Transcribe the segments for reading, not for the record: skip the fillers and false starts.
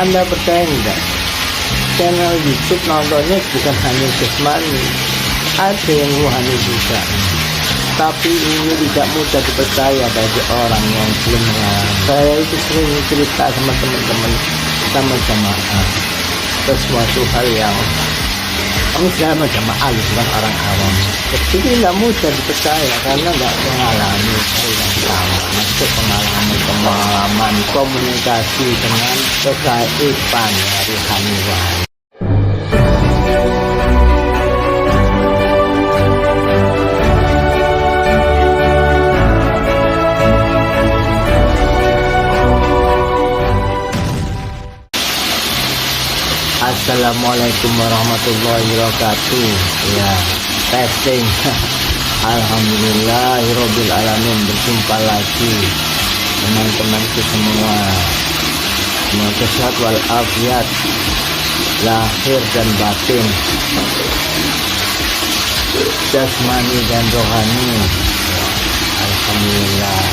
Anda percaya enggak? Channel YouTube nontonnya bukan hanya jasmani, ada yang rohani juga. Tapi ini tidak mudah dipercaya bagi orang yang belum mengalami. Saya itu sering cerita sama teman-teman, sama jamaah, sesuatu hal yang sama jamaah bukan orang awam. Jadi tidak mudah dipercaya karena tidak mengalami hal yang sama. Maksud pengalaman komunikasi dengan kegaiban rohani. Assalamualaikum warahmatullahi wabarakatuh. Ya, testing. Alhamdulillahirabbil alamin, berjumpa lagi teman-temanku semua. Semoga sehat walafiat lahir dan batin, jasmani dan rohani. Alhamdulillah.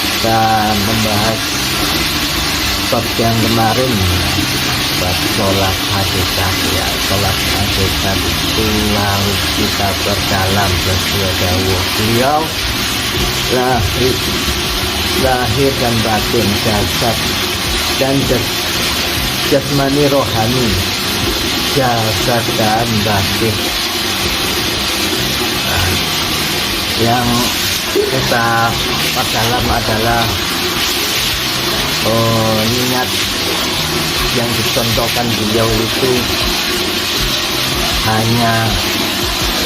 Kita membahas bab yang kemarin, bab sholat hakikat. Ya, sholat hakikat itu harus kita perdalam sesuai dawuh beliau, lahir dan batin, jasad dan jasmani rohani, jasad dan batin. Yang kita perdalam adalah niat yang dicontohkan beliau itu hanya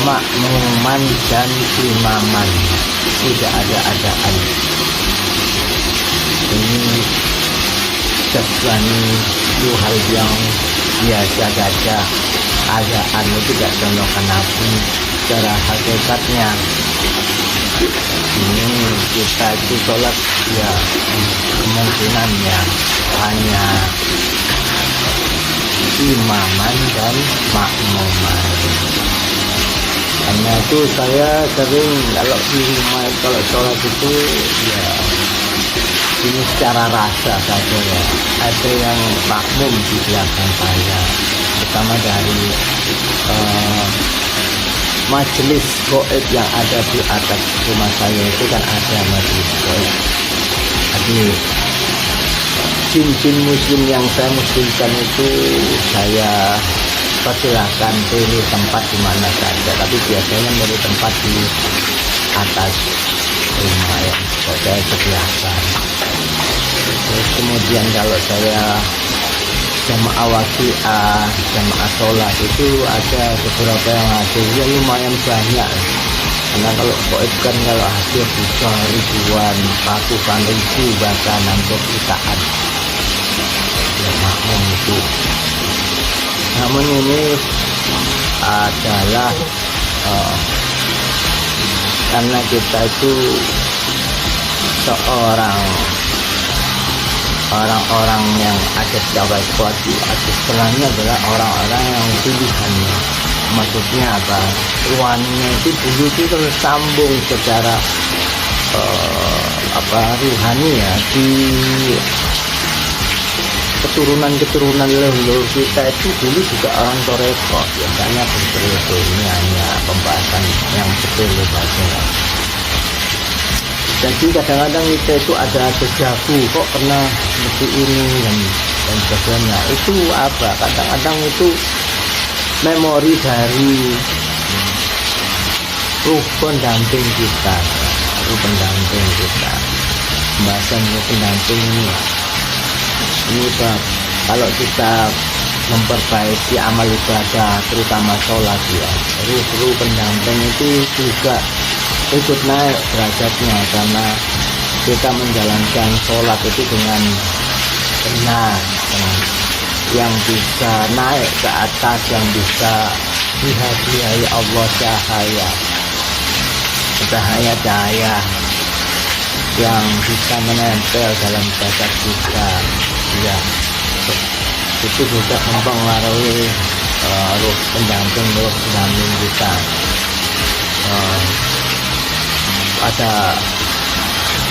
makmuman dan imaman, tidak ada adaan. Ini jasmani itu hal yang biasa saja, adaan itu tidak contohkan Nabi. Secara hakikatnya ini kita itu sholat ya kemungkinannya hanya imaman dan makmuman. Karena itu saya sering kalau di rumah kalau sholat itu ya ini secara rasa saja ya. Ada yang makmum di belakang saya, pertama dari majelis goib yang ada di atas rumah saya itu kan ada majelis goib. Jadi jin-jin muslim yang saya muslimkan itu saya persilahkan pilih tempat di mana saja, tapi biasanya milih tempat di atas rumah yang saya sediakan. Terus kemudian kalau saya jamaah waqiah, jamaah sholat itu ada beberapa yang hasilnya lumayan banyak. Karena kalau goib kan kalau hasil bisa ribuan, ratusan ribu, bahkan hampir jutaan ya makmum itu. Namun ini adalah karena kita itu orang-orang yang ada di awal kuati, istilahnya adalah orang-orang yang pilihannya. Maksudnya apa? Ruhaninya itu dulu itu tersambung secara ruhani ya di keturunan leluhur kita itu dulu juga orang toreko, biasanya begitu. Ini hanya pembahasan yang sepele saja. Jadi kadang-kadang kita itu ada dejavu, kok pernah seperti ini dan sebagainya. Itu apa? Kadang-kadang itu memori dari ruh pendamping kita, pembahasan ruh pendamping ini kalau kita memperbaiki amal ibadah, terutama sholat ya, ruh pendamping itu juga ikut naik derajatnya, karena kita menjalankan sholat itu dengan benar, yang bisa naik ke atas, yang bisa dihadiahi Allah cahaya yang bisa menempel dalam jasad kita ya. Itu juga mempengaruhi ruh pendamping kita. Pada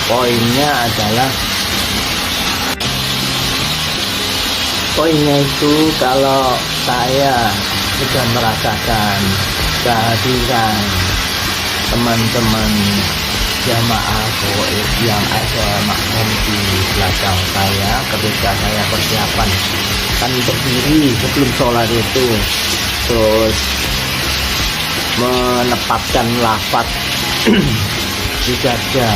poinnya adalah Poinnya itu kalau saya sudah merasakan kehadiran teman-teman jamaah goib yang ada makmum di belakang saya ketika saya persiapan kan berdiri sebelum sholat itu, terus menepatkan lafaz di dada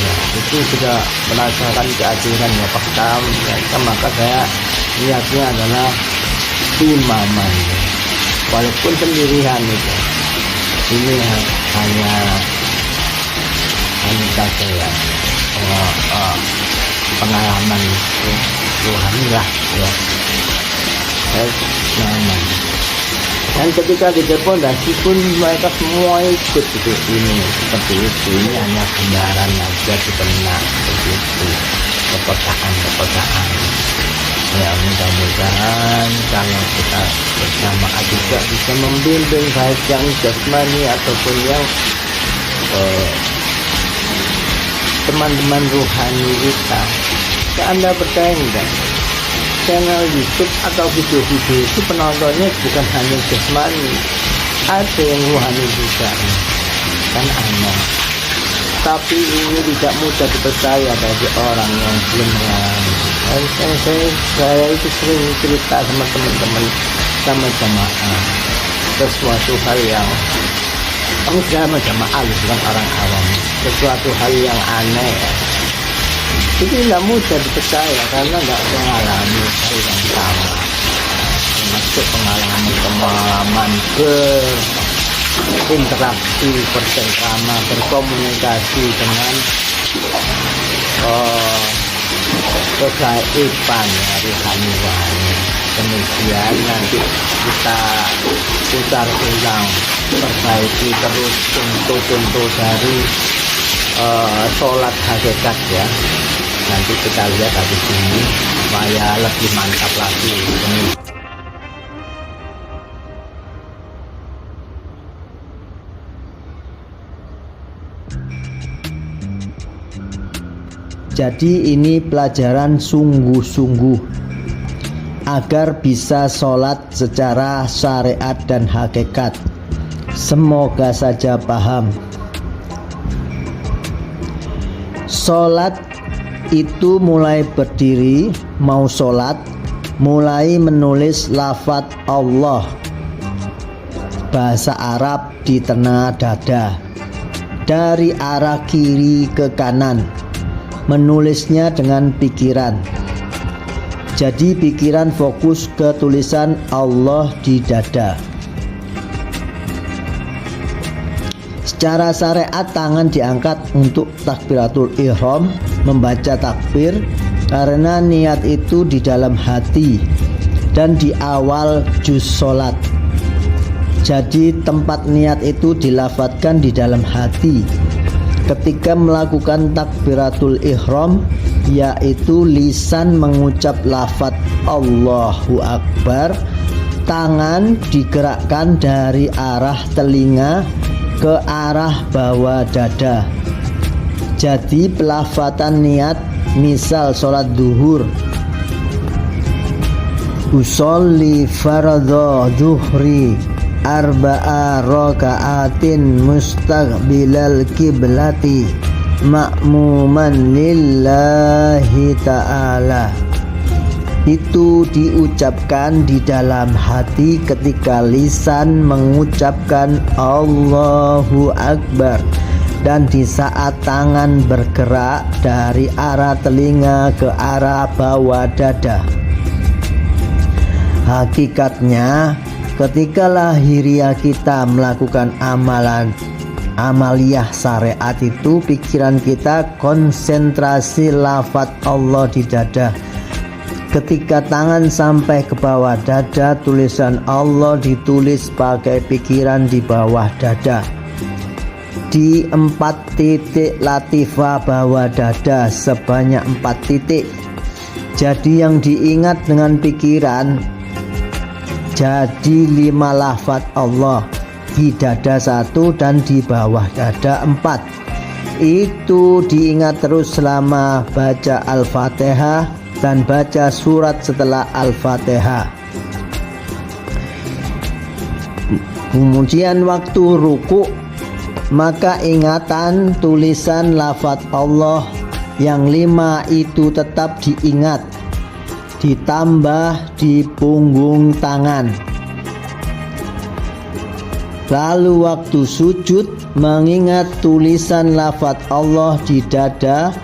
ya, itu sudah merasakan kehadiran ya pertama mereka, maka saya niatnya adalah imaman walaupun sendirian itu. Ini hanya saja ya pengalaman rohani lah ya, saya nyaman. Dan ketika di pondasi pun mereka semua ikut gitu, ini seperti itu, ini hanya gambaran aja di benak seperti itu, kepekaan ya. Mudah-mudahan kalau kita berjamaah juga bisa membimbing baik yang jasmani ataupun yang teman-teman rohani kita. Anda percaya enggak? Channel YouTube atau video-video itu penontonnya bukan hanya jasmani, ada yang rohani juga kan aneh. Tapi ini tidak mudah dipercaya bagi orang yang belum mengalami. Saya itu sering cerita sama teman-teman, sama jamaah, sesuatu hal yang sama jamaah bukan orang awam, sesuatu hal yang aneh itu tidak mudah dipercaya karena nggak mengalami hal yang sama, termasuk pengalaman berinteraksi, bercengkrama, berkomunikasi dengan kegaiban ya, rohani. Kemudian nanti kita putar ulang, perbaiki terus contoh-contoh dari sholat hakikat ya. Nanti kita lihat habis ini supaya lebih mantap lagi. Jadi ini pelajaran sungguh-sungguh agar bisa sholat secara syariat dan hakikat. Semoga saja paham. Sholat itu mulai berdiri, mau sholat, mulai menulis lafaz Allah bahasa Arab di tengah dada dari arah kiri ke kanan, menulisnya dengan pikiran. Jadi pikiran fokus ke tulisan Allah di dada. Secara syariat tangan diangkat untuk takbiratul ihram, membaca takbir, karena niat itu di dalam hati dan di awal juz sholat. Jadi tempat niat itu dilafadzkan di dalam hati ketika melakukan takbiratul ihram, yaitu lisan mengucap lafaz Allahu Akbar, tangan digerakkan dari arah telinga ke arah bawah dada. Jadi pelafatan niat, misal sholat duhur, usolli fardhu zuhri arba'a raka'atin mustaqbilal kiblati ma'muman lillahi ta'ala. Itu diucapkan di dalam hati ketika lisan mengucapkan Allahu Akbar, dan di saat tangan bergerak dari arah telinga ke arah bawah dada. Hakikatnya ketika lahiriah kita melakukan amaliyah syariat itu, pikiran kita konsentrasi lafaz Allah di dada. Ketika tangan sampai ke bawah dada, tulisan Allah ditulis pakai pikiran di bawah dada, di 4 titik latifah bawah dada sebanyak 4 titik. Jadi yang diingat dengan pikiran jadi 5 lafaz Allah, di dada 1 dan di bawah dada 4. Itu diingat terus selama baca Al-Fatihah, dan baca surat setelah Al-Fatihah. Kemudian waktu ruku, maka ingatan tulisan lafaz Allah yang 5 itu tetap diingat, ditambah di punggung tangan. Lalu waktu sujud, mengingat tulisan lafaz Allah di dada,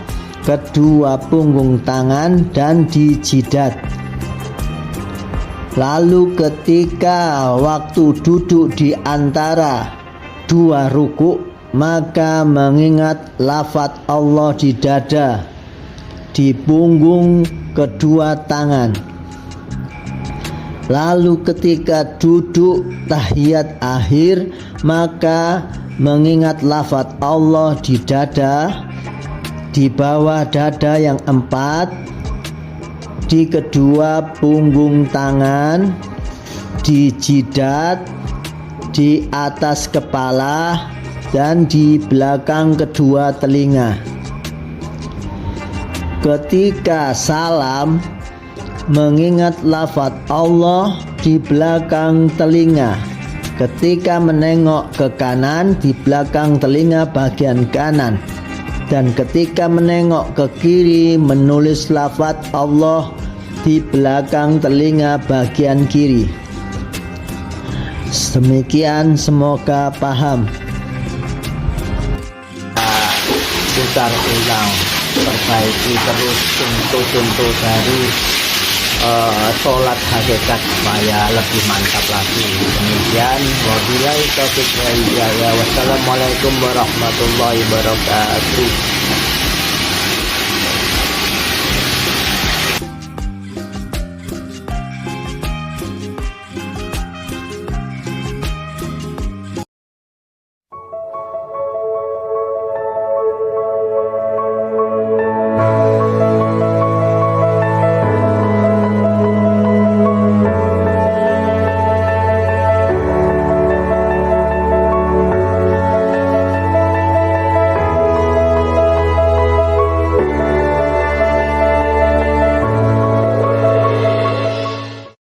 kedua punggung tangan, dan di jidat. Lalu ketika waktu duduk di antara dua ruku, maka mengingat lafaz Allah di dada, di punggung, kedua tangan. Lalu ketika duduk tahiyat akhir, maka mengingat lafaz Allah di dada, di bawah dada yang 4, di kedua punggung tangan, di jidat, di atas kepala, dan di belakang kedua telinga. Ketika salam, mengingat lafaz Allah di belakang telinga. Ketika menengok ke kanan, di belakang telinga bagian kanan. Dan ketika menengok ke kiri, menulis lafaz Allah di belakang telinga bagian kiri. Demikian, semoga paham. Putar ulang, perbaiki terus contoh-contoh dari sholat hakikat supaya lebih mantap lagi. Demikian, wabillahi taufiq wal hidayah. Wassalamualaikum warahmatullahi wabarakatuh.